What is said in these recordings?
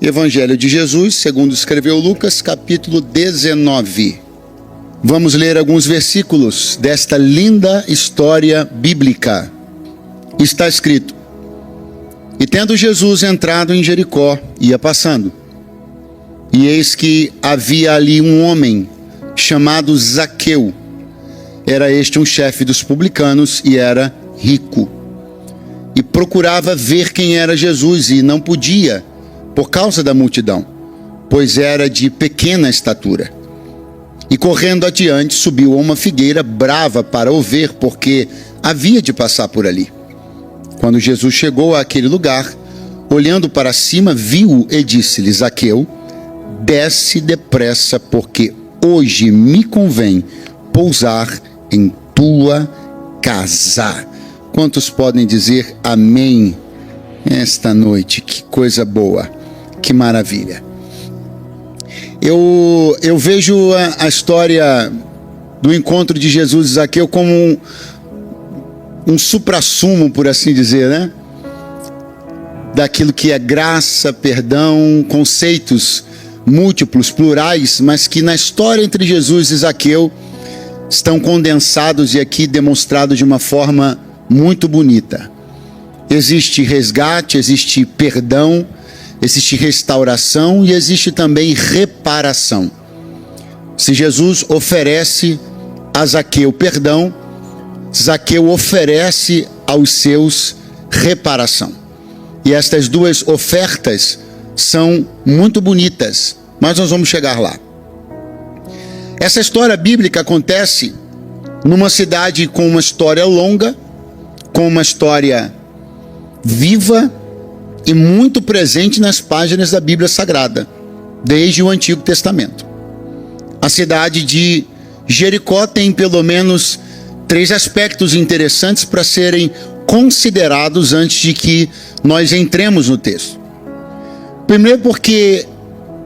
Evangelho de Jesus, segundo escreveu Lucas, capítulo 19. Vamos ler alguns versículos desta linda história bíblica. Está escrito: E tendo Jesus entrado em Jericó, ia passando. E eis que havia ali um homem chamado Zaqueu. Era este um chefe dos publicanos e era rico. E procurava ver quem era Jesus e não podia, por causa da multidão, pois era de pequena estatura. E correndo adiante, subiu a uma figueira brava para o ver, porque havia de passar por ali. Quando Jesus chegou àquele lugar, olhando para cima, viu-o e disse-lhe: Zaqueu, desce depressa, porque hoje me convém pousar em tua casa. Quantos podem dizer amém esta noite? Que coisa boa, que maravilha. Eu vejo a história do encontro de Jesus e Zaqueu como um suprassumo, por assim dizer, né? Daquilo que é graça, perdão, conceitos múltiplos, plurais, mas que na história entre Jesus e Zaqueu estão condensados e aqui demonstrados de uma forma muito bonita. Existe resgate, existe perdão, existe restauração e existe também reparação. Se Jesus oferece a Zaqueu perdão, Zaqueu oferece aos seus reparação. E estas duas ofertas são muito bonitas, mas nós vamos chegar lá. Essa história bíblica acontece numa cidade com uma história longa, com uma história viva e muito presente nas páginas da Bíblia Sagrada, desde o Antigo Testamento. A cidade de Jericó tem pelo menos 3 aspectos interessantes para serem considerados antes de que nós entremos no texto. Primeiro, porque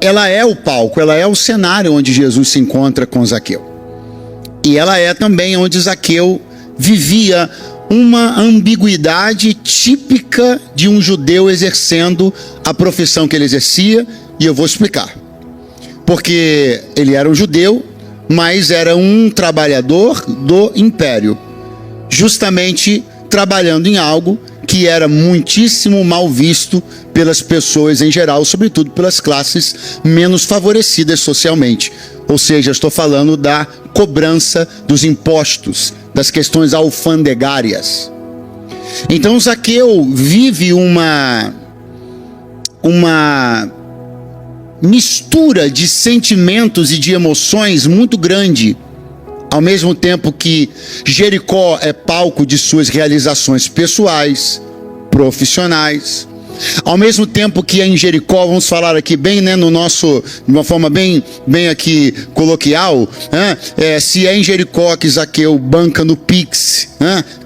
ela é o palco, ela é o cenário onde Jesus se encontra com Zaqueu. E ela é também onde Zaqueu vivia uma ambiguidade típica de um judeu exercendo a profissão que ele exercia, e eu vou explicar. Porque ele era um judeu, mas era um trabalhador do império, justamente trabalhando em algo que era muitíssimo mal visto pelas pessoas em geral, sobretudo pelas classes menos favorecidas socialmente. Ou seja, estou falando da cobrança dos impostos, das questões alfandegárias. Então Zaqueu vive uma mistura de sentimentos e de emoções muito grande, ao mesmo tempo que Jericó é palco de suas realizações pessoais, profissionais. Ao mesmo tempo que em Jericó, vamos falar aqui bem, né, de uma forma bem aqui coloquial, se é em Jericó que Zaqueu banca no Pix,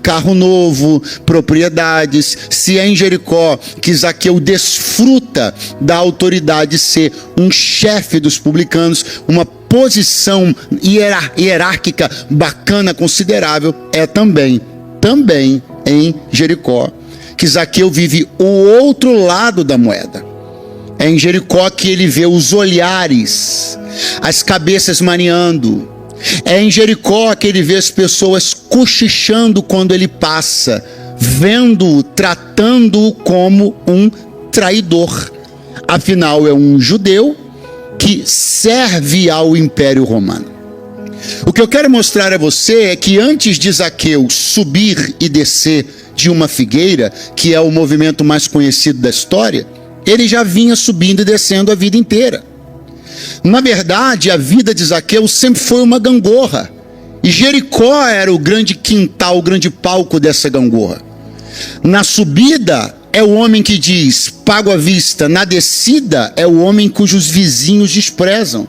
carro novo, propriedades, se é em Jericó que Zaqueu desfruta da autoridade de ser um chefe dos publicanos, uma posição hierárquica bacana, considerável, é também em Jericó que Zaqueu vive o outro lado da moeda. É em Jericó que ele vê os olhares, as cabeças maneando. É em Jericó que ele vê as pessoas cochichando quando ele passa, vendo-o, tratando-o como um traidor. Afinal, é um judeu que serve ao Império Romano. O que eu quero mostrar a você é que antes de Zaqueu subir e descer de uma figueira, que é o movimento mais conhecido da história, ele já vinha subindo e descendo a vida inteira. Na verdade, a vida de Zaqueu sempre foi uma gangorra, e Jericó era o grande quintal, o grande palco dessa gangorra. Na subida é o homem que diz, pago à vista. Na descida é o homem cujos vizinhos desprezam.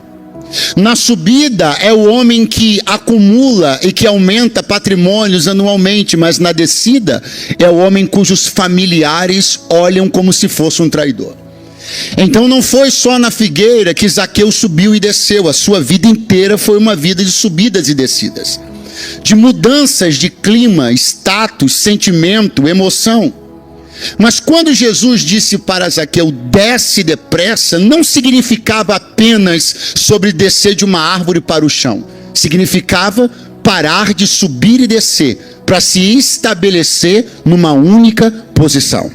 Na subida é o homem que acumula e que aumenta patrimônios anualmente, mas na descida é o homem cujos familiares olham como se fosse um traidor. Então não foi só na figueira que Zaqueu subiu e desceu, a sua vida inteira foi uma vida de subidas e descidas, de mudanças de clima, status, sentimento, emoção. Mas quando Jesus disse para Zaqueu, desce depressa, não significava apenas sobre descer de uma árvore para o chão. Significava parar de subir e descer, para se estabelecer numa única posição.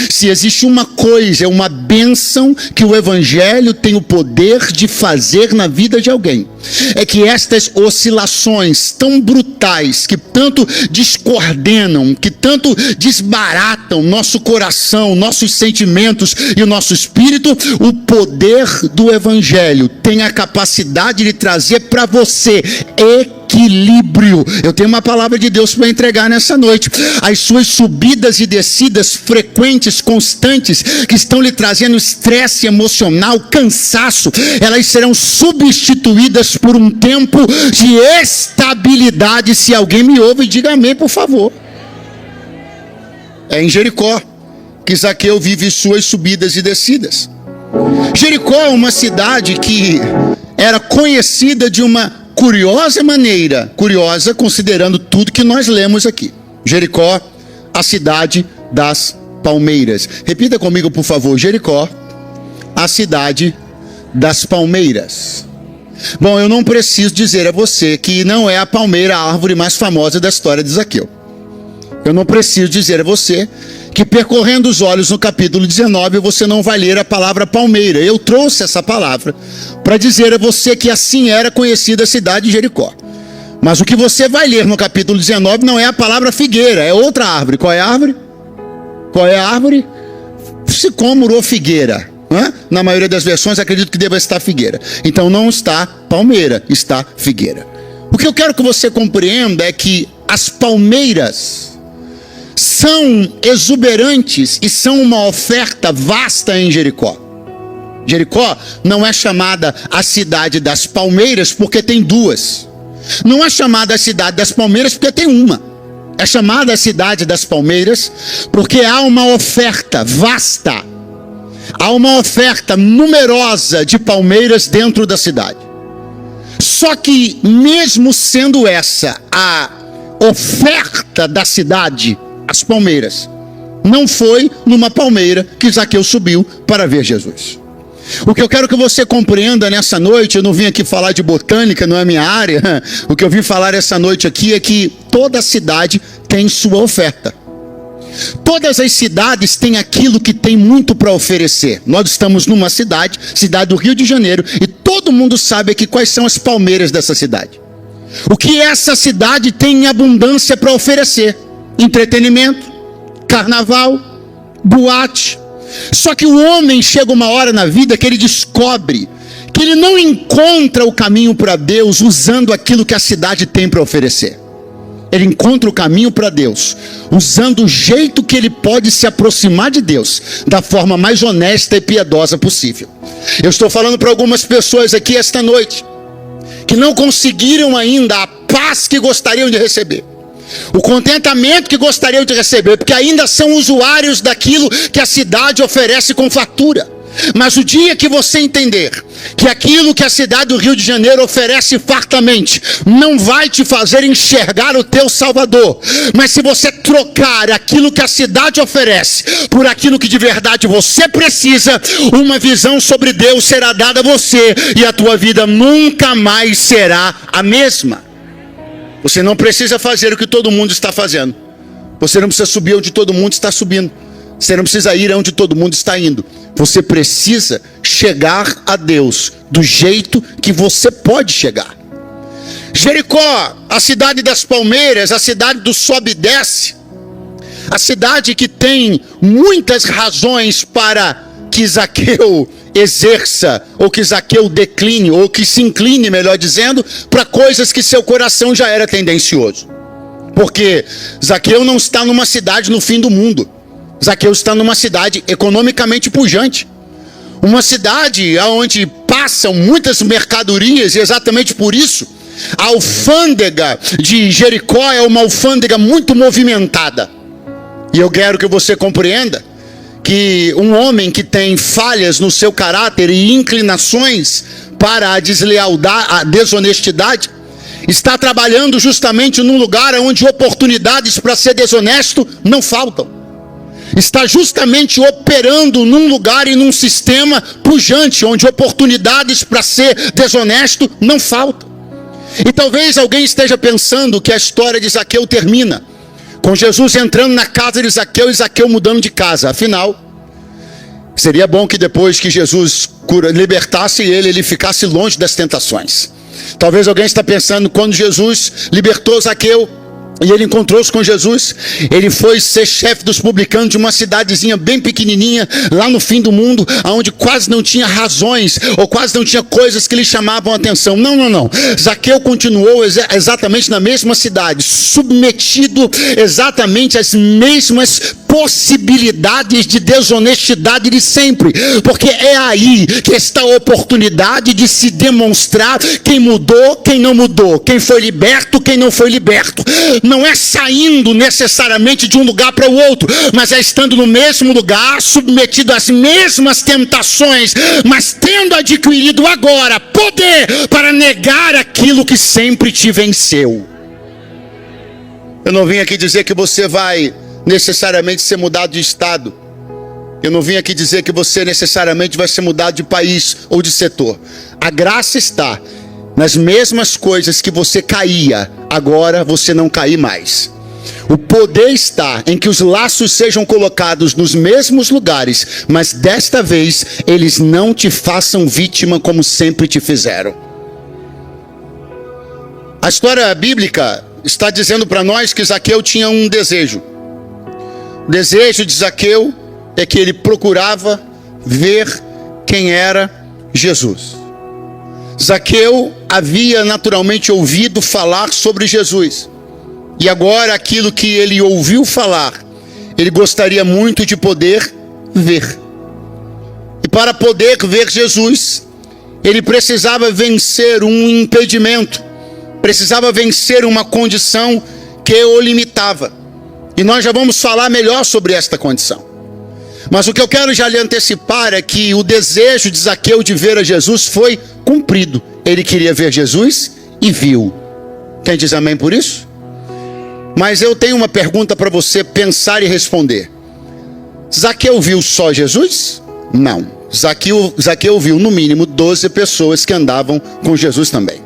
Se existe uma coisa, é uma bênção que o Evangelho tem o poder de fazer na vida de alguém, é que estas oscilações tão brutais, que tanto descoordenam, que tanto desbaratam nosso coração, nossos sentimentos e o nosso espírito, o poder do Evangelho tem a capacidade de trazer para você equilíbrio. Eu tenho uma palavra de Deus para entregar nessa noite. As suas subidas e descidas frequentes, constantes, que estão lhe trazendo estresse emocional, cansaço, elas serão substituídas por um tempo de estabilidade. Se alguém me ouve, diga amém, por favor. É em Jericó que Zaqueu vive suas subidas e descidas. Jericó é uma cidade que era conhecida de uma curiosa maneira, curiosa considerando tudo que nós lemos aqui. Jericó, a cidade das palmeiras. Repita comigo, por favor. Jericó, a cidade das palmeiras. Bom, eu não preciso dizer a você que não é a palmeira a árvore mais famosa da história de Zaqueu. Eu não preciso dizer a você que percorrendo os olhos no capítulo 19, você não vai ler a palavra palmeira. Eu trouxe essa palavra para dizer a você que assim era conhecida a cidade de Jericó. Mas o que você vai ler no capítulo 19 não é a palavra figueira, é outra árvore. Qual é a árvore? Qual é a árvore? Sicômoro ou figueira. Na maioria das versões, acredito que deva estar figueira. Então não está palmeira, está figueira. O que eu quero que você compreenda é que as palmeiras são exuberantes e são uma oferta vasta em Jericó. Jericó não é chamada a cidade das palmeiras porque tem duas. Não é chamada a cidade das palmeiras porque tem uma. É chamada a cidade das palmeiras porque há uma oferta vasta. Há uma oferta numerosa de palmeiras dentro da cidade. Só que mesmo sendo essa a oferta da cidade, as palmeiras, não foi numa palmeira que Zaqueu subiu para ver Jesus. O que eu quero que você compreenda nessa noite, eu não vim aqui falar de botânica, não é minha área. O que eu vim falar essa noite aqui é que toda cidade tem sua oferta. Todas as cidades têm aquilo que tem muito para oferecer. Nós estamos numa cidade do Rio de Janeiro, e todo mundo sabe aqui quais são as palmeiras dessa cidade. O que essa cidade tem em abundância para oferecer? Entretenimento, carnaval, boate. Só que o homem chega uma hora na vida que ele descobre que ele não encontra o caminho para Deus usando aquilo que a cidade tem para oferecer. Ele encontra o caminho para Deus usando o jeito que ele pode se aproximar de Deus, da forma mais honesta e piedosa possível. Eu estou falando para algumas pessoas aqui esta noite que não conseguiram ainda a paz que gostariam de receber, o contentamento que gostariam de receber, porque ainda são usuários daquilo que a cidade oferece com fartura. Mas o dia que você entender que aquilo que a cidade do Rio de Janeiro oferece fartamente não vai te fazer enxergar o teu Salvador, mas se você trocar aquilo que a cidade oferece por aquilo que de verdade você precisa, uma visão sobre Deus será dada a você e a tua vida nunca mais será a mesma. Você não precisa fazer o que todo mundo está fazendo. Você não precisa subir onde todo mundo está subindo. Você não precisa ir onde todo mundo está indo. Você precisa chegar a Deus do jeito que você pode chegar. Jericó, a cidade das palmeiras, a cidade do sobe e desce, a cidade que tem muitas razões para que Zaqueu exerça, ou que Zaqueu decline, ou que se incline, melhor dizendo, para coisas que seu coração já era tendencioso. Porque Zaqueu não está numa cidade no fim do mundo. Zaqueu está numa cidade economicamente pujante. Uma cidade onde passam muitas mercadorias, e exatamente por isso, a alfândega de Jericó é uma alfândega muito movimentada. E eu quero que você compreenda que um homem que tem falhas no seu caráter e inclinações para a deslealdade, a desonestidade, está trabalhando justamente num lugar onde oportunidades para ser desonesto não faltam. está justamente operando num lugar e num sistema pujante, onde oportunidades para ser desonesto não faltam. E talvez alguém esteja pensando que a história de Zaqueu termina com Jesus entrando na casa de Zaqueu e Zaqueu mudando de casa. Afinal, seria bom que depois que Jesus libertasse ele ficasse longe das tentações. Talvez alguém está pensando, quando Jesus libertou Zaqueu e ele encontrou-se com Jesus, ele foi ser chefe dos publicanos de uma cidadezinha bem pequenininha, lá no fim do mundo, onde quase não tinha razões, ou quase não tinha coisas que lhe chamavam a atenção. Não. Zaqueu continuou exatamente na mesma cidade, submetido exatamente às mesmas possibilidades de desonestidade de sempre, porque é aí que está a oportunidade de se demonstrar quem mudou, quem não mudou, quem foi liberto, quem não foi liberto. Não é saindo necessariamente de um lugar para o outro, mas é estando no mesmo lugar, submetido às mesmas tentações, mas tendo adquirido agora poder para negar aquilo que sempre te venceu. Eu não vim aqui dizer que você vai necessariamente ser mudado de estado. Eu não vim aqui dizer que você necessariamente vai ser mudado de país ou de setor. A graça está nas mesmas coisas que você caía, agora você não cair mais. O poder está em que os laços sejam colocados nos mesmos lugares, mas desta vez eles não te façam vítima como sempre te fizeram. A história bíblica está dizendo para nós que Zaqueu tinha um desejo. O desejo de Zaqueu é que ele procurava ver quem era Jesus. Zaqueu havia naturalmente ouvido falar sobre Jesus. E agora aquilo que ele ouviu falar, ele gostaria muito de poder ver. E para poder ver Jesus, ele precisava vencer um impedimento. Precisava vencer uma condição que o limitava. E nós já vamos falar melhor sobre esta condição. Mas o que eu quero já lhe antecipar é que o desejo de Zaqueu de ver a Jesus foi cumprido. Ele queria ver Jesus e viu. Quem diz amém por isso? Mas eu tenho uma pergunta para você pensar e responder. Zaqueu viu só Jesus? Não. Zaqueu viu no mínimo 12 pessoas que andavam com Jesus também.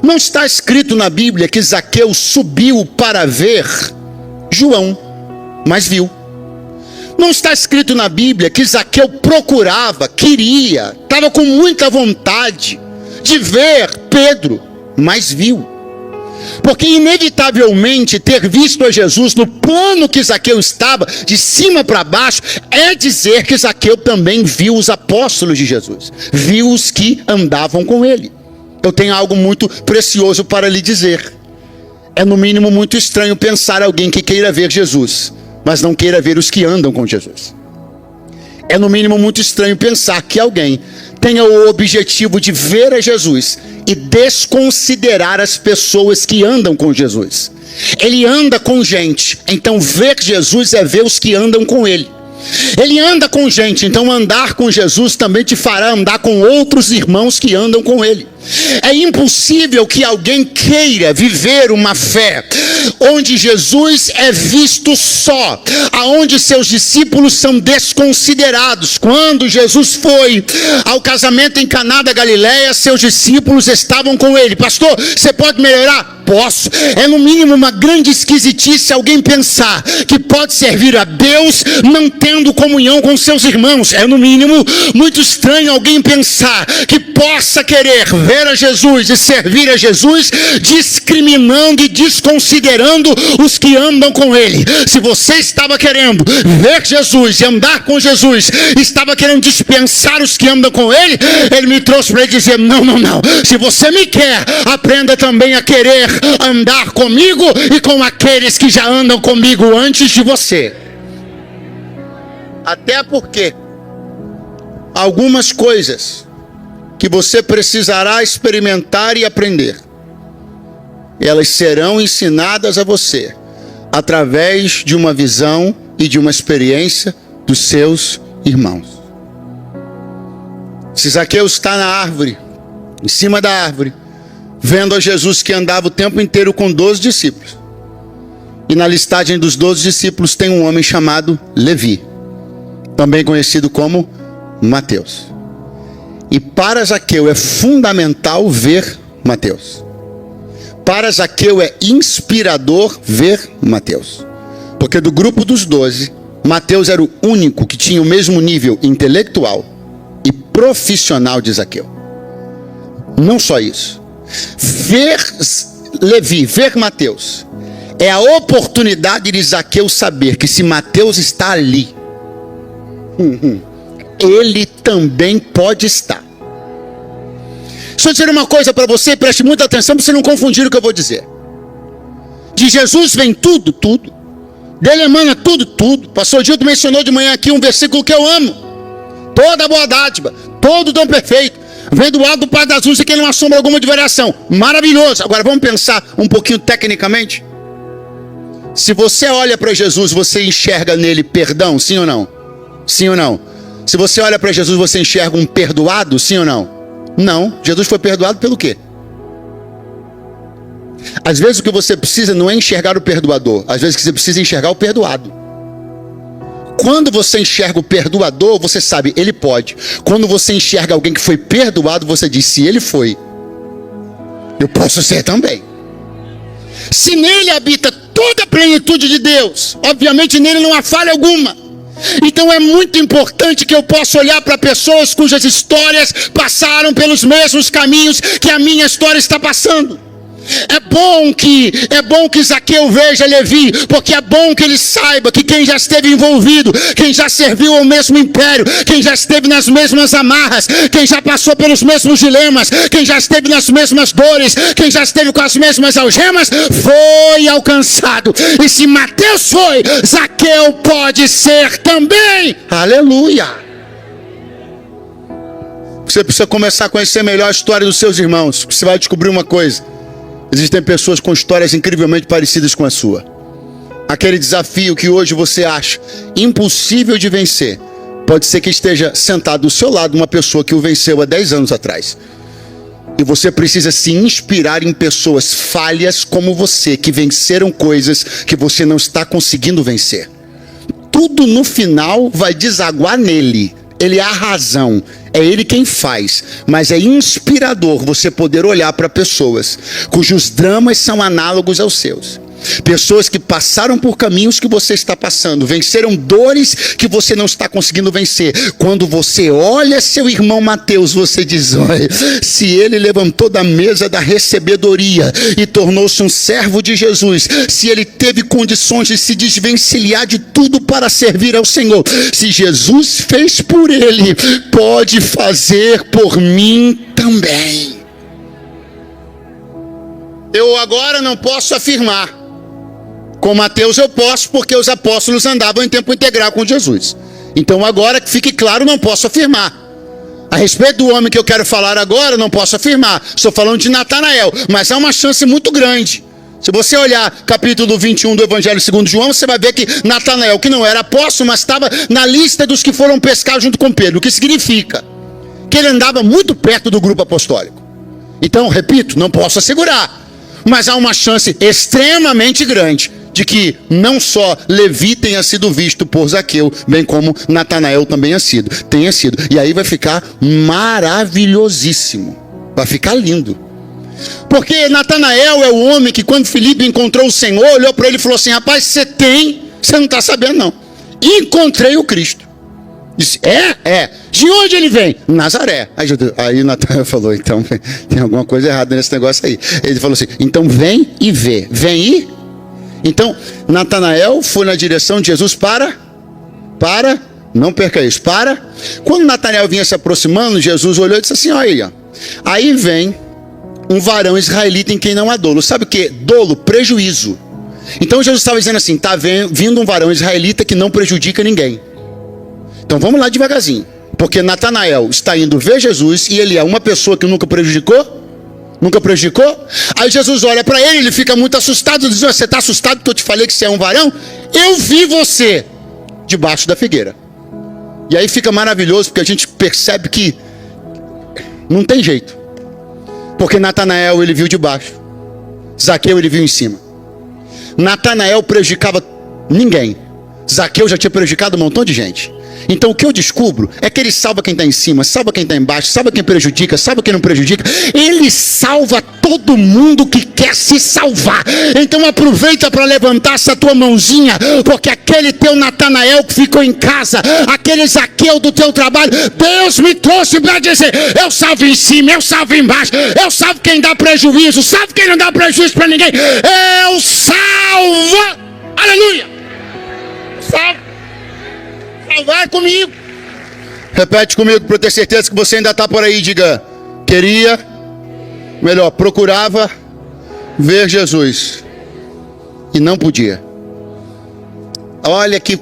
Não está escrito na Bíblia que Zaqueu subiu para ver João, mas viu. Não está escrito na Bíblia que Zaqueu procurava, queria, estava com muita vontade de ver Pedro, mas viu. Porque inevitavelmente ter visto a Jesus no plano que Zaqueu estava, de cima para baixo, é dizer que Zaqueu também viu os apóstolos de Jesus, viu os que andavam com ele. Eu tenho algo muito precioso para lhe dizer. É no mínimo muito estranho pensar alguém que queira ver Jesus, mas não queira ver os que andam com Jesus. É no mínimo muito estranho pensar que alguém tenha o objetivo de ver a Jesus e desconsiderar as pessoas que andam com Jesus. Ele anda com gente, então ver Jesus é ver os que andam com ele. Ele anda com gente, então andar com Jesus também te fará andar com outros irmãos que andam com ele. É impossível que alguém queira viver uma fé onde Jesus é visto só, aonde seus discípulos são desconsiderados. Quando Jesus foi ao casamento em Caná da Galileia, seus discípulos estavam com ele. Pastor, você pode melhorar? Posso. É no mínimo uma grande esquisitice alguém pensar que pode servir a Deus não tendo comunhão com seus irmãos. É no mínimo muito estranho alguém pensar que possa querer ver a Jesus e servir a Jesus discriminando e desconsiderando os que andam com ele. Se você estava querendo ver Jesus e andar com Jesus, estava querendo dispensar os que andam com ele, ele me trouxe para ele dizer, não. Se você me quer, aprenda também a querer andar comigo e com aqueles que já andam comigo antes de você. Até porque algumas coisas que você precisará experimentar e aprender, elas serão ensinadas a você através de uma visão e de uma experiência dos seus irmãos. Se Zaqueu está na árvore, em cima da árvore, vendo a Jesus que andava o tempo inteiro com 12 discípulos, E na listagem dos 12 discípulos tem um homem chamado Levi, também conhecido como Mateus. E para Zaqueu é fundamental ver Mateus. Para Zaqueu é inspirador ver Mateus. Porque do grupo dos 12, Mateus era o único que tinha o mesmo nível intelectual e profissional de Zaqueu. Não só isso. Ver Levi, ver Mateus, é a oportunidade de Zaqueu saber que se Mateus está ali, ele também pode estar. Deixa eu dizer uma coisa para você, preste muita atenção para você não confundir o que eu vou dizer. De Jesus vem tudo, tudo. Dele emana tudo, tudo. Pastor Gildo mencionou de manhã aqui um versículo que eu amo. Toda boa dádiva, todo dom perfeito vem do alto do Pai das luzes, que ele não assombra alguma de variação. Maravilhoso. Agora vamos pensar um pouquinho tecnicamente. Se você olha para Jesus, você enxerga nele perdão, sim ou não? Sim ou não? Se você olha para Jesus, você enxerga um perdoado, sim ou não? Não. Jesus foi perdoado pelo quê? Às vezes o que você precisa não é enxergar o perdoador. Às vezes você precisa enxergar o perdoado. Quando você enxerga o perdoador, você sabe, ele pode. Quando você enxerga alguém que foi perdoado, você diz, se ele foi, eu posso ser também. Se nele habita toda a plenitude de Deus, obviamente nele não há falha alguma. Então é muito importante que eu possa olhar para pessoas cujas histórias passaram pelos mesmos caminhos que a minha história está passando. É bom que Zaqueu veja Levi, porque é bom que ele saiba que quem já esteve envolvido, quem já serviu ao mesmo império, quem já esteve nas mesmas amarras, quem já passou pelos mesmos dilemas, quem já esteve nas mesmas dores, quem já esteve com as mesmas algemas, foi alcançado. E se Mateus foi, Zaqueu pode ser também. Aleluia! Você precisa começar a conhecer melhor a história dos seus irmãos. Você vai descobrir uma coisa. Existem pessoas com histórias incrivelmente parecidas com a sua. Aquele desafio que hoje você acha impossível de vencer, pode ser que esteja sentado do seu lado uma pessoa que o venceu há 10 anos atrás. E você precisa se inspirar em pessoas falhas como você, que venceram coisas que você não está conseguindo vencer. Tudo no final vai desaguar nele. Ele é a razão, é ele quem faz, mas é inspirador você poder olhar para pessoas cujos dramas são análogos aos seus. Pessoas que passaram por caminhos que você está passando, venceram dores que você não está conseguindo vencer. Quando você olha seu irmão Mateus, você diz, olha, se ele levantou da mesa da recebedoria e tornou-se um servo de Jesus, se ele teve condições de se desvencilhar de tudo para servir ao Senhor, se Jesus fez por ele, pode fazer por mim também. Eu agora não posso afirmar. Com Mateus eu posso, porque os apóstolos andavam em tempo integral com Jesus. Então agora que fique claro, não posso afirmar. A respeito do homem que eu quero falar agora, não posso afirmar. Estou falando de Natanael, mas há uma chance muito grande. Se você olhar capítulo 21 do Evangelho segundo João, você vai ver que Natanael, que não era apóstolo, mas estava na lista dos que foram pescar junto com Pedro. O que significa? Que ele andava muito perto do grupo apostólico. Então, repito, não posso assegurar. Mas há uma chance extremamente grande de que não só Levi tenha sido visto por Zaqueu, bem como Natanael também tenha sido. E aí vai ficar maravilhosíssimo. Vai ficar lindo. Porque Natanael é o homem que quando Filipe encontrou o Senhor, olhou para ele e falou assim, rapaz, você não está sabendo não. Encontrei o Cristo. Disse, de onde ele vem? Nazaré. Aí Natanael falou, então tem alguma coisa errada nesse negócio aí. Ele falou assim, então vem e vê. Vem e... Então, Natanael foi na direção de Jesus não perca isso, quando Natanael vinha se aproximando, Jesus olhou e disse assim, olha aí vem um varão israelita em quem não há dolo. Sabe o que? Dolo, prejuízo. Então Jesus estava dizendo assim, está vindo um varão israelita que não prejudica ninguém. Então vamos lá devagarzinho, porque Natanael está indo ver Jesus e ele é uma pessoa que nunca prejudicou. Nunca prejudicou? Aí Jesus olha para ele, ele fica muito assustado, diz, você está assustado porque eu te falei que você é um varão? Eu vi você debaixo da figueira. E aí fica maravilhoso, porque a gente percebe que não tem jeito. Porque Natanael ele viu de baixo, Zaqueu ele viu em cima. Natanael prejudicava ninguém. Zaqueu já tinha prejudicado um montão de gente. Então o que eu descubro é que ele salva quem está em cima, salva quem está embaixo, salva quem prejudica, salva quem não prejudica. Ele salva todo mundo que quer se salvar. Então aproveita para levantar essa tua mãozinha, porque aquele teu Natanael que ficou em casa, aquele Zaqueu do teu trabalho, Deus me trouxe para dizer: eu salvo em cima, eu salvo embaixo, eu salvo quem dá prejuízo, salvo quem não dá prejuízo para ninguém. Eu salvo, aleluia, salvo. Vai comigo. Repete comigo para eu ter certeza que você ainda está por aí. Diga: queria, melhor, procurava ver Jesus e não podia. Olha que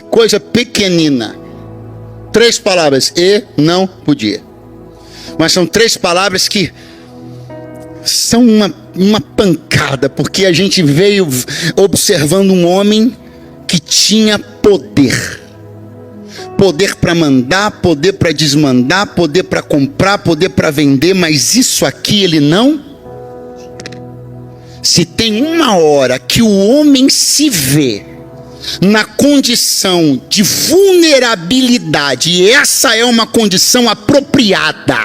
coisa pequenina. 3 palavras: e não podia. Mas são 3 palavras que são uma pancada, porque a gente veio observando um homem que tinha poder. Poder para mandar, poder para desmandar, poder para comprar, poder para vender, mas isso aqui ele não. Se tem uma hora que o homem se vê na condição de vulnerabilidade, e essa é uma condição apropriada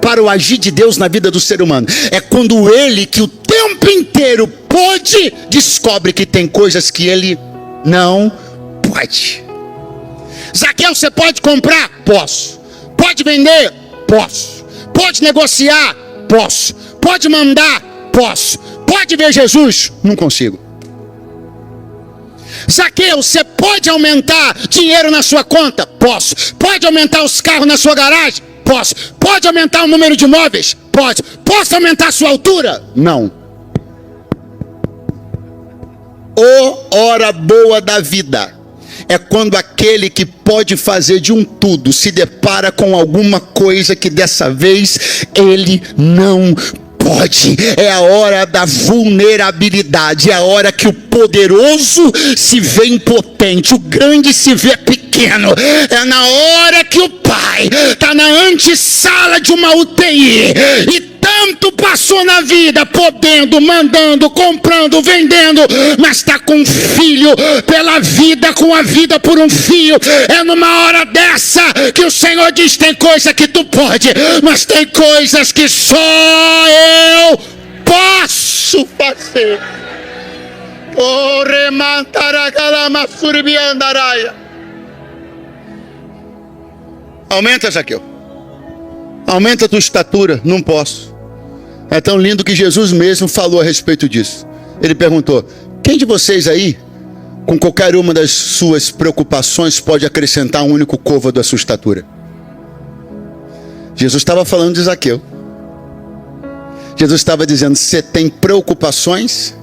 para o agir de Deus na vida do ser humano, é quando ele, que o tempo inteiro pôde, descobre que tem coisas que ele não pode. Zaqueu, você pode comprar? Posso. Pode vender? Posso. Pode negociar? Posso. Pode mandar? Posso. Pode ver Jesus? Não consigo. Zaqueu, você pode aumentar dinheiro na sua conta? Posso. Pode aumentar os carros na sua garagem? Posso. Pode aumentar o número de imóveis? Pode. Posso aumentar a sua altura? Não. Hora boa da vida é quando aquele que pode fazer de um tudo se depara com alguma coisa que dessa vez ele não pode. É a hora da vulnerabilidade, é a hora que o poderoso se vê impotente, o grande se vê pequeno. É na hora que o pai está na antessala de uma UTI e tanto passou na vida, podendo, mandando, comprando, vendendo, mas está com um filho pela vida, com a vida por um fio. É numa hora dessa que o Senhor diz: tem coisa que tu pode, mas tem coisas que só eu posso fazer. Aumenta, Zaqueu. Aumenta a tua estatura. Não posso. É tão lindo que Jesus mesmo falou a respeito disso. Ele perguntou: quem de vocês aí, com qualquer uma das suas preocupações, pode acrescentar um único côvado à sua estatura? Jesus estava falando de Zaqueu. Jesus estava dizendo: você tem preocupações,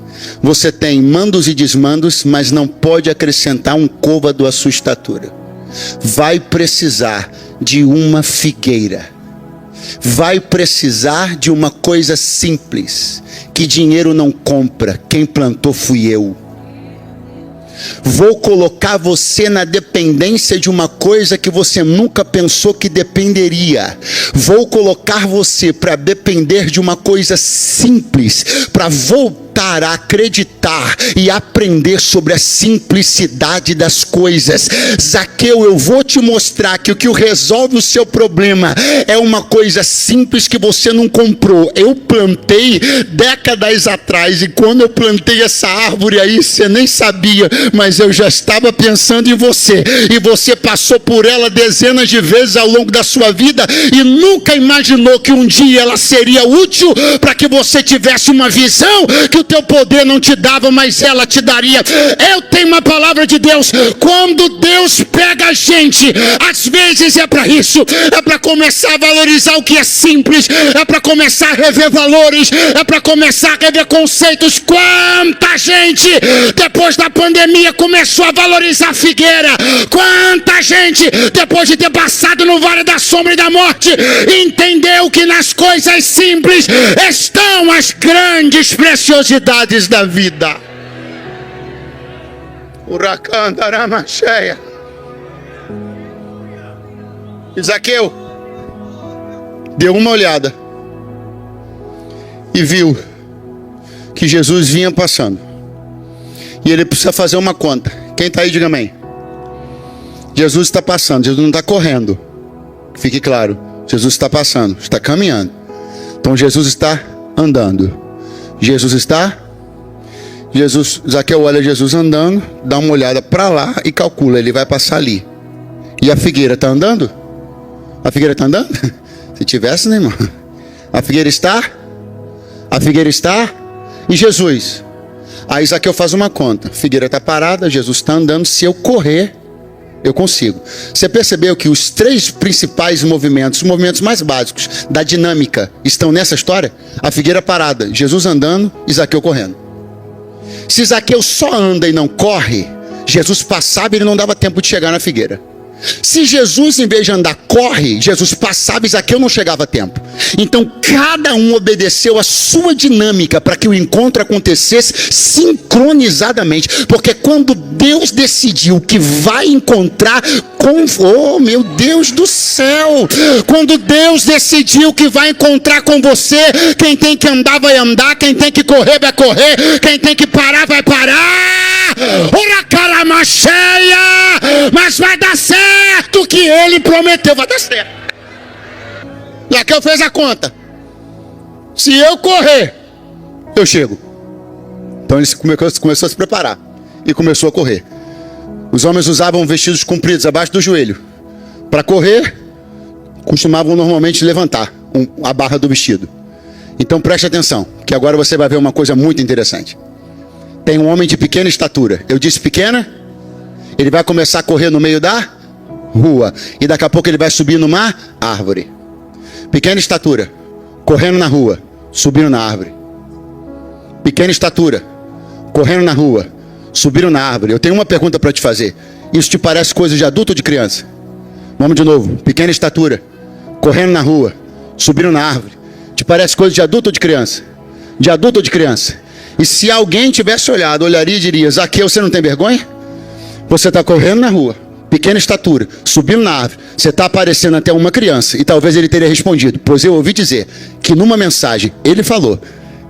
você tem mandos e desmandos, mas não pode acrescentar um côvado à sua estatura. Vai precisar de uma figueira. Vai precisar de uma coisa simples, que dinheiro não compra, quem plantou fui eu. Vou colocar você na dependência de uma coisa que você nunca pensou que dependeria. Vou colocar você para depender de uma coisa simples, para voltar a acreditar e aprender sobre a simplicidade das coisas. Zaqueu, eu vou te mostrar que o que resolve o seu problema é uma coisa simples que você não comprou. Eu plantei décadas atrás, e quando eu plantei essa árvore aí, você nem sabia, mas eu já estava pensando em você, e você passou por ela dezenas de vezes ao longo da sua vida e nunca imaginou que um dia ela seria útil para que você tivesse uma visão que o teu poder não te dava, mas ela te daria. Eu tenho uma palavra de Deus: quando Deus pega a gente, às vezes é para isso, é para começar a valorizar o que é simples, é para começar a rever valores, é para começar a rever conceitos. Quanta gente depois da pandemia começou a valorizar a figueira? Quanta gente depois de ter passado no vale da sombra e da morte entendeu que nas coisas simples estão as grandes preciosidades da vida. Huracão da Ramacheia. Zaqueu deu uma olhada e viu que Jesus vinha passando. E ele precisa fazer uma conta. Quem está aí, diga amém. Jesus está passando, Jesus não está correndo. Fique claro, Jesus está passando, está caminhando. Então Jesus está andando. Zaqueu olha Jesus andando, dá uma olhada para lá e calcula, ele vai passar ali. E a figueira está andando? A figueira está andando? Se tivesse, né, irmão? A figueira está? E Jesus? Aí Zaqueu faz uma conta. A figueira está parada, Jesus está andando. Se eu correr, eu consigo. Você percebeu que os três principais movimentos, os movimentos mais básicos da dinâmica, estão nessa história? A figueira parada, Jesus andando e Zaqueu correndo. Se Zaqueu só anda e não corre, Jesus passava e ele não dava tempo de chegar na figueira. Se Jesus, em vez de andar, corre, Jesus passava e Zaqueu não chegava a tempo. Então cada um obedeceu a sua dinâmica para que o encontro acontecesse sincronizadamente. Porque quando Deus decidiu que vai encontrar com... Oh, meu Deus do céu! Quando Deus decidiu que vai encontrar com você, quem tem que andar vai andar, quem tem que correr vai correr, quem tem que parar vai parar. Ora calama cheia, mas vai dar certo o que ele prometeu, vai dar certo. E aqui eu fiz a conta. Se eu correr, eu chego. Então ele começou a se preparar e começou a correr. Os homens usavam vestidos compridos abaixo do joelho. Para correr, costumavam normalmente levantar a barra do vestido. Então preste atenção, que agora você vai ver uma coisa muito interessante. Tem um homem de pequena estatura. Eu disse pequena? Ele vai começar a correr no meio da rua. E daqui a pouco ele vai subir numa árvore. Pequena estatura, correndo na rua, subindo na árvore. Pequena estatura, correndo na rua, subindo na árvore. Eu tenho uma pergunta para te fazer. Isso te parece coisa de adulto ou de criança? Vamos de novo. Pequena estatura, correndo na rua, subindo na árvore. Te parece coisa de adulto ou de criança? De adulto ou de criança? E se alguém tivesse olhado, olharia e diria: Zaqueu, você não tem vergonha? Você está correndo na rua, pequena estatura, subindo na árvore, você está aparecendo até uma criança. E talvez ele teria respondido: pois eu ouvi dizer que numa mensagem ele falou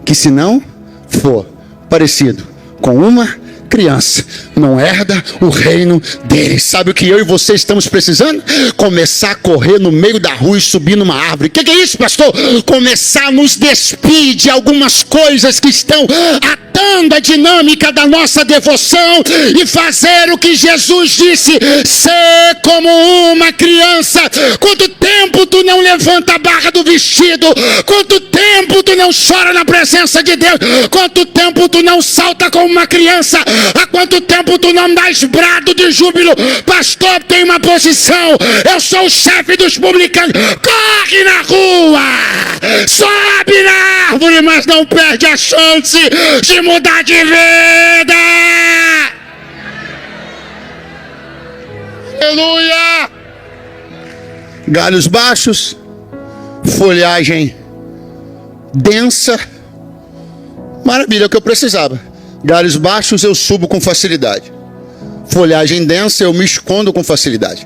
que se não for parecido com uma criança, não herda o reino dele. Sabe o que eu e você estamos precisando? Começar a correr no meio da rua e subir numa árvore. O que é isso, pastor? Começar a nos despir de algumas coisas que estão atando a dinâmica da nossa devoção e fazer o que Jesus disse: ser como uma criança. Quanto tempo tu não levanta a barra do vestido? Quanto tempo tu não chora na presença de Deus? Quanto tempo tu não salta como uma criança? Há quanto tempo tu não dás brado de júbilo? Pastor, tem uma posição, eu sou o chefe dos publicanos. Corre na rua, sobe na árvore, mas não perde a chance de mudar de vida. Aleluia. Galhos baixos, folhagem densa. Maravilha, é o que eu precisava. Galhos baixos eu subo com facilidade. Folhagem densa eu me escondo com facilidade.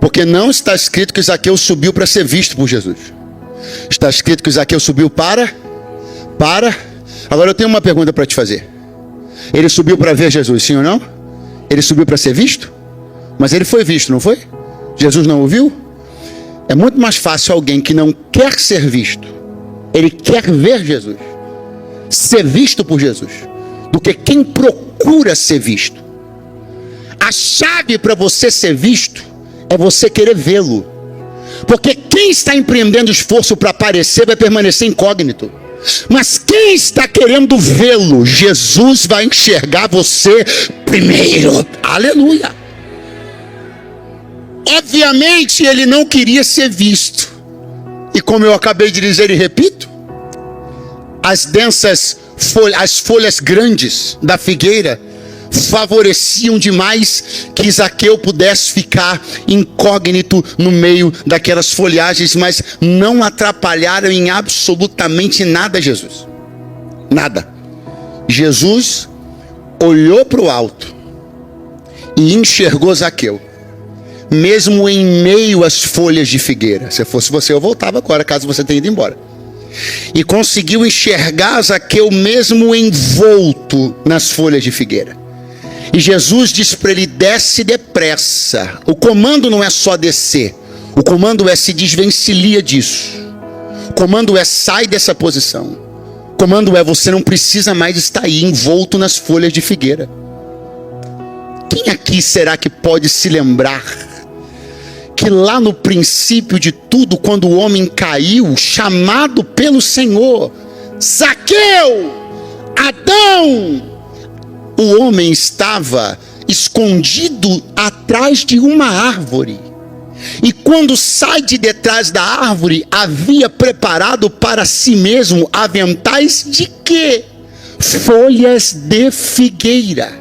Porque não está escrito que Zaqueu subiu para ser visto por Jesus. Está escrito que Zaqueu subiu para. Agora eu tenho uma pergunta para te fazer. Ele subiu para ver Jesus, sim ou não? Ele subiu para ser visto? Mas ele foi visto, não foi? Jesus não o viu? É muito mais fácil alguém que não quer ser visto, ele quer ver Jesus, ser visto por Jesus, do que quem procura ser visto. A chave para você ser visto é você querer vê-lo. Porque quem está empreendendo esforço para aparecer vai permanecer incógnito. Mas quem está querendo vê-lo, Jesus vai enxergar você primeiro. Aleluia. Obviamente ele não queria ser visto. E como eu acabei de dizer e repito, as folhas grandes da figueira favoreciam demais que Zaqueu pudesse ficar incógnito no meio daquelas folhagens, mas não atrapalharam em absolutamente nada Jesus. Nada. Jesus olhou para o alto e enxergou Zaqueu, mesmo em meio às folhas de figueira. Se fosse você, eu voltava agora, caso você tenha ido embora. E conseguiu enxergar Zaqueu mesmo envolto nas folhas de figueira. E Jesus diz para ele: desce depressa. O comando não é só descer, o comando é se desvencilha disso. O comando é sai dessa posição. O comando é você não precisa mais estar aí envolto nas folhas de figueira. Quem aqui será que pode se lembrar que lá no princípio de tudo, quando o homem caiu, chamado pelo Senhor, Zaqueu, Adão, o homem estava escondido atrás de uma árvore. E quando sai de detrás da árvore, havia preparado para si mesmo aventais de quê? Folhas de figueira.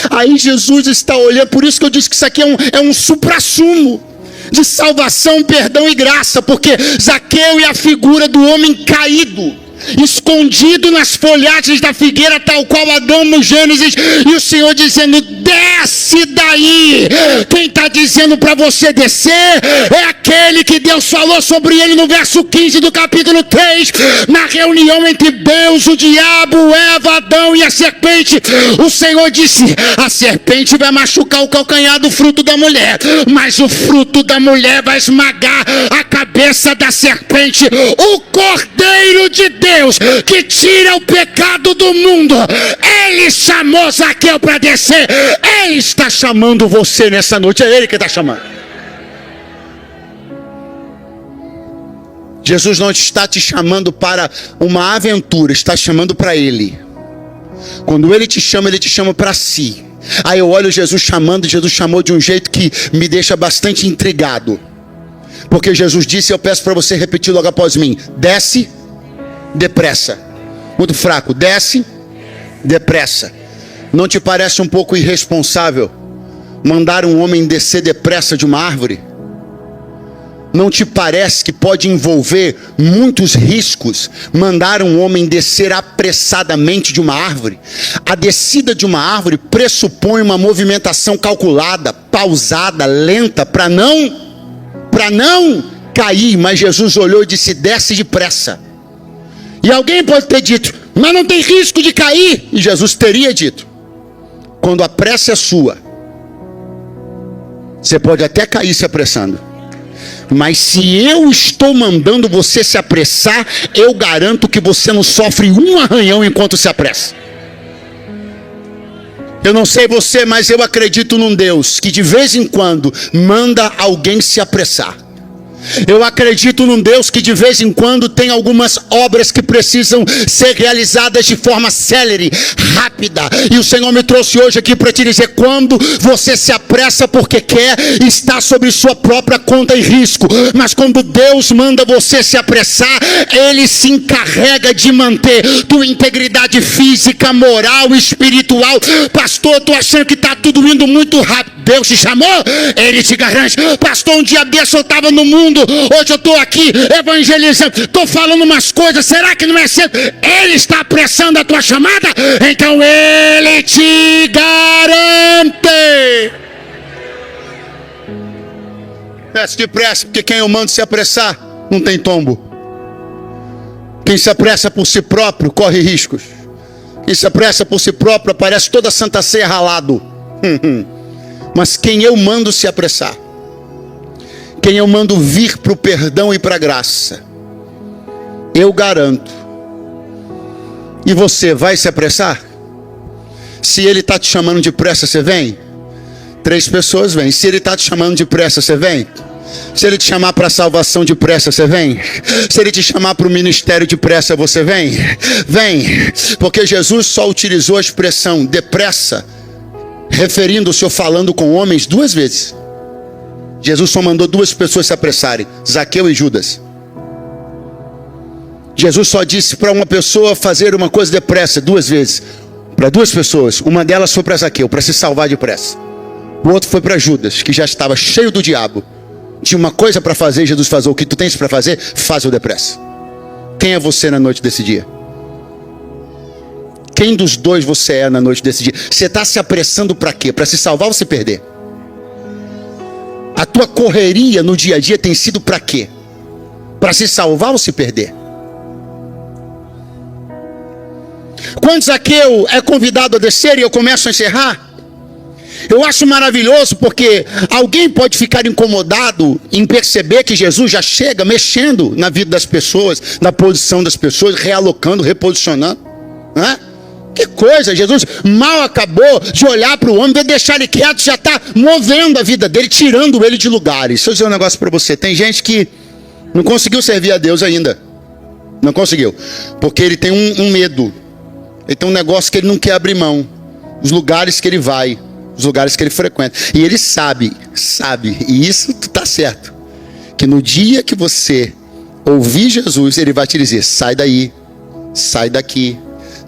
Aí Jesus está olhando, por isso que eu disse que isso aqui é um suprassumo de salvação, perdão e graça, porque Zaqueu é a figura do homem caído, escondido nas folhagens da figueira, tal qual Adão no Gênesis, e o Senhor dizendo: desce daí. Quem está dizendo para você descer é aquele que Deus falou sobre ele no verso 15 do capítulo 3, na reunião entre Deus, o diabo, Eva, Adão e a serpente. O Senhor disse: a serpente vai machucar o calcanhar do fruto da mulher, mas o fruto da mulher vai esmagar a cabeça da serpente. O Cordeiro de Deus que tira o pecado do mundo, ele chamou Zaqueu para descer. Ele está chamando você nessa noite. É ele que está chamando. Jesus não está te chamando para uma aventura, está chamando para ele. Quando ele te chama para si. Aí eu olho Jesus chamando, Jesus chamou de um jeito que me deixa bastante intrigado, porque Jesus disse, eu peço para você repetir logo após mim: desce depressa. Muito fraco. Desce depressa. Não te parece um pouco irresponsável mandar um homem descer depressa de uma árvore? Não te parece que pode envolver muitos riscos mandar um homem descer apressadamente de uma árvore? A descida de uma árvore pressupõe uma movimentação calculada, pausada, lenta, para não cair. Mas Jesus olhou e disse: desce depressa. E alguém pode ter dito: mas não tem risco de cair. E Jesus teria dito: quando a pressa é sua, você pode até cair se apressando, mas se eu estou mandando você se apressar, eu garanto que você não sofre um arranhão enquanto se apressa. Eu não sei você, mas eu acredito num Deus que de vez em quando manda alguém se apressar. Eu acredito num Deus que de vez em quando tem algumas obras que precisam ser realizadas de forma célere, rápida. E o Senhor me trouxe hoje aqui para te dizer: quando você se apressa porque quer, está sobre sua própria conta e risco. Mas quando Deus manda você se apressar, Ele se encarrega de manter tua integridade física, moral, espiritual. Pastor, eu estou achando que está tudo indo muito rápido. Deus te chamou, Ele te garante. Pastor, um dia desse eu estava no mundo, hoje eu estou aqui evangelizando, estou falando umas coisas, será que não é certo? Ele está apressando a tua chamada, então Ele te garante. Desce depressa, porque quem eu mando se apressar não tem tombo. Quem se apressa por si próprio corre riscos. Quem se apressa por si próprio aparece toda a Santa Ceia ralado. Mas quem eu mando se apressar, quem eu mando vir para o perdão e para a graça, eu garanto. E você vai se apressar? Se Ele está te chamando de pressa, você vem? 3 pessoas vêm. Se Ele está te chamando de pressa, você vem? Se Ele te chamar para a salvação de pressa, você vem? Se Ele te chamar para o ministério de pressa, você vem? Vem, porque Jesus só utilizou a expressão depressa, referindo-se ou falando com homens 2 vezes. Jesus só mandou 2 pessoas se apressarem: Zaqueu e Judas. Jesus só disse para uma pessoa fazer uma coisa depressa 2 vezes, para 2 pessoas. Uma delas foi para Zaqueu, para se salvar depressa. O outro foi para Judas, que já estava cheio do diabo, tinha uma coisa para fazer. Jesus falou: o que tu tens para fazer, faz-o depressa. Quem é você na noite desse dia? Quem dos 2 você é na noite desse dia? Você está se apressando para quê? Para se salvar ou se perder? A tua correria no dia a dia tem sido para quê? Para se salvar ou se perder? Quando Zaqueu é convidado a descer, e eu começo a encerrar, Eu acho maravilhoso porque alguém pode ficar incomodado em perceber que Jesus já chega mexendo na vida das pessoas, na posição das pessoas, realocando, reposicionando, né? Que coisa, Jesus mal acabou de olhar para o homem, de deixar ele quieto, já está movendo a vida dele, tirando ele de lugares. Deixa eu dizer um negócio para você, tem gente que não conseguiu servir a Deus ainda, não conseguiu, porque ele tem um medo, ele tem um negócio que ele não quer abrir mão, os lugares que ele vai, os lugares que ele frequenta, e ele sabe, e isso está certo, que no dia que você ouvir Jesus, ele vai te dizer, sai daí, sai daqui,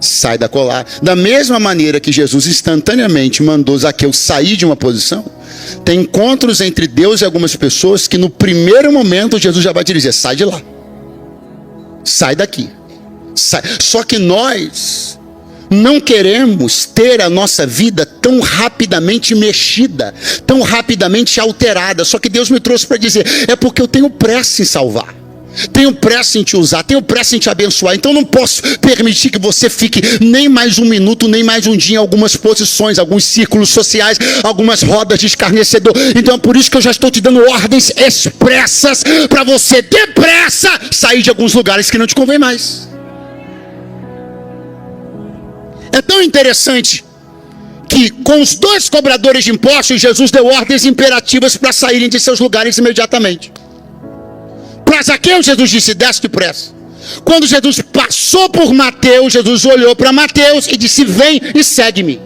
sai da colar. Da mesma maneira que Jesus instantaneamente mandou Zaqueu sair de uma posição, tem encontros entre Deus e algumas pessoas que no primeiro momento Jesus já vai te dizer, sai de lá, sai daqui, sai. Só que nós não queremos ter a nossa vida tão rapidamente mexida, tão rapidamente alterada. Só que Deus me trouxe para dizer, é porque eu tenho pressa em salvar, tenho pressa em te usar, tenho pressa em te abençoar. Então não posso permitir que você fique nem mais um minuto, nem mais um dia em algumas posições, alguns círculos sociais, algumas rodas de escarnecedor. Então é por isso que eu já estou te dando ordens expressas para você depressa sair de alguns lugares que não te convém mais. É tão interessante que com os dois cobradores de impostos, Jesus deu ordens imperativas para saírem de seus lugares imediatamente. Para Zaqueu, Jesus disse, desce depressa. Quando Jesus passou por Mateus, Jesus olhou para Mateus e disse, vem e segue-me.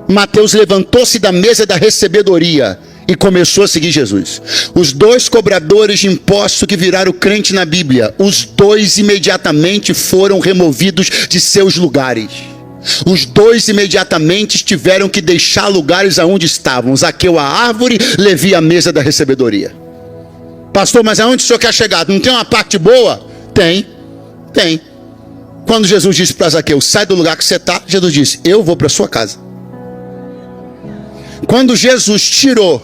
Mateus levantou-se da mesa da recebedoria e começou a seguir Jesus. Os dois cobradores de impostos que viraram crente na Bíblia, os dois imediatamente foram removidos de seus lugares. Os dois imediatamente tiveram que deixar lugares aonde estavam. Zaqueu a árvore, Levi a mesa da recebedoria. Pastor, mas aonde o senhor quer chegar? Não tem uma parte boa? Tem. Quando Jesus disse para Zaqueu, sai do lugar que você está, Jesus disse, eu vou para a sua casa. Quando Jesus tirou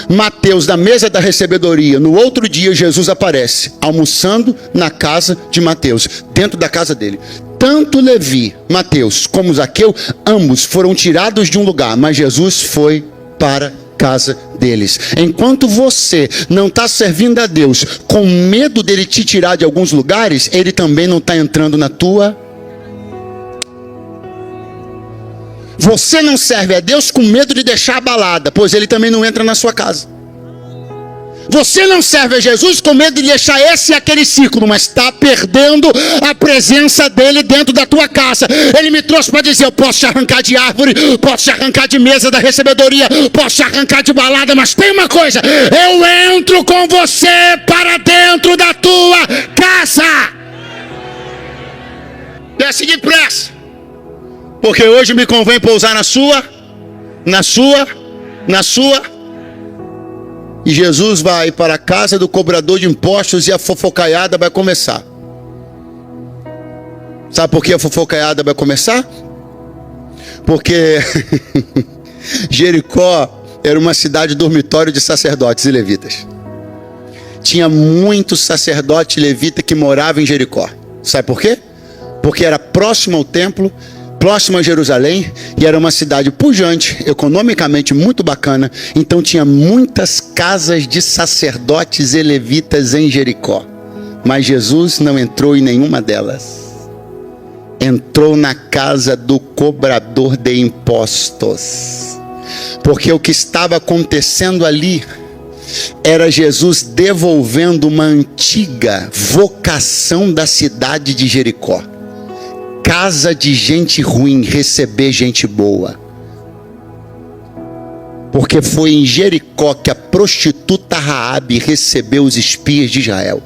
Mateus da mesa da recebedoria, no outro dia Jesus aparece, almoçando na casa de Mateus, dentro da casa dele. Tanto Levi, Mateus, como Zaqueu, ambos foram tirados de um lugar, mas Jesus foi para casa deles. Enquanto você não está servindo a Deus com medo dele te tirar de alguns lugares, ele também não está entrando na tua. Você não serve a Deus com medo de deixar abalada, pois ele também não entra na sua casa. Você não serve a Jesus com medo de deixar esse e aquele círculo, mas está perdendo a presença dele dentro da tua casa. Ele me trouxe para dizer, eu posso te arrancar de árvore, posso te arrancar de mesa da recebedoria, posso te arrancar de balada, mas tem uma coisa, eu entro com você para dentro da tua casa. Desce depressa, porque hoje me convém pousar na sua. E Jesus vai para a casa do cobrador de impostos e a fofocaiada vai começar. Sabe por que a fofocaiada vai começar? Porque Jericó era uma cidade dormitório de sacerdotes e levitas. Tinha muitos sacerdotes e levitas que moravam em Jericó. Sabe por quê? Porque era próximo ao templo, próximo a Jerusalém, e era uma cidade pujante, economicamente muito bacana. Então tinha muitas casas de sacerdotes e levitas em Jericó, mas Jesus não entrou em nenhuma delas. Entrou na casa do cobrador de impostos, porque o que estava acontecendo ali era Jesus devolvendo uma antiga vocação da cidade de Jericó. Casa de gente ruim, receber gente boa. Porque foi em Jericó que a prostituta Raabe recebeu os espias de Israel.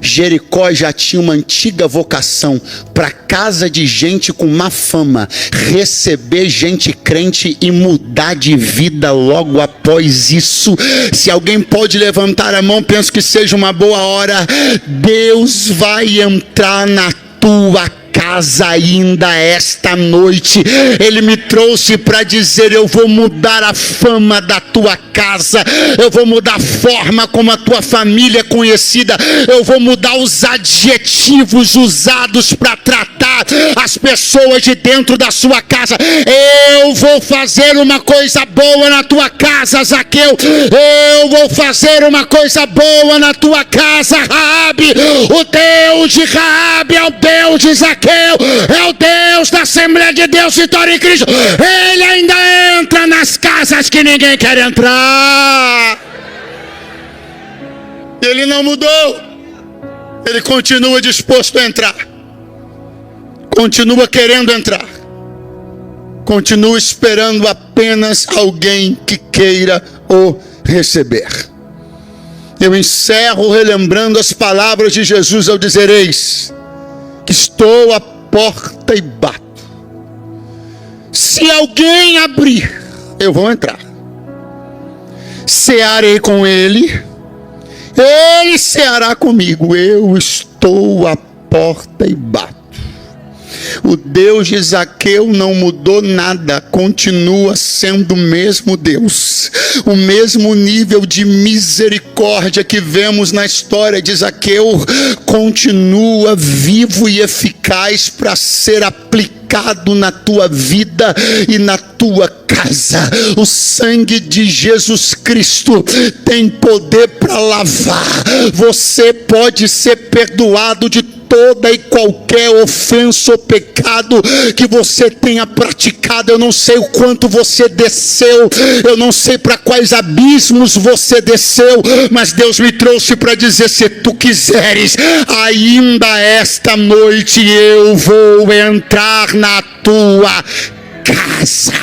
Jericó já tinha uma antiga vocação para casa de gente com má fama, receber gente crente e mudar de vida logo após isso. Se alguém pode levantar a mão, penso que seja uma boa hora. Deus vai entrar na tua casa ainda esta noite. Ele me trouxe para dizer: eu vou mudar a fama da tua casa, eu vou mudar a forma como a tua família é conhecida, eu vou mudar os adjetivos usados para tratar as pessoas de dentro da sua casa. Eu vou fazer uma coisa boa na tua casa, Zaqueu. Eu vou fazer uma coisa boa na tua casa, Raabe. O Deus de Raabe é o Deus de Zaqueu, é o Deus da Assembleia de Deus Vitória em Cristo. Ele ainda entra nas casas que ninguém quer entrar. Ele não mudou. Ele continua disposto a entrar, continua querendo entrar, continua esperando apenas alguém que queira o receber. Eu encerro relembrando as palavras de Jesus ao dizer: eis que estou à porta e bato. Se alguém abrir, eu vou entrar, cearei com ele, ele ceará comigo. Eu estou à porta e bato. O Deus de Zaqueu não mudou nada, continua sendo o mesmo Deus. O mesmo nível de misericórdia que vemos na história de Zaqueu continua vivo e eficaz para ser aplicado na tua vida e na tua casa. O sangue de Jesus Cristo tem poder para lavar. Você pode ser perdoado de toda e qualquer ofensa ou pecado que você tenha praticado. Eu não sei o quanto você desceu, eu não sei para quais abismos você desceu, mas Deus me trouxe para dizer: se tu quiseres, ainda esta noite eu vou entrar na tua casa.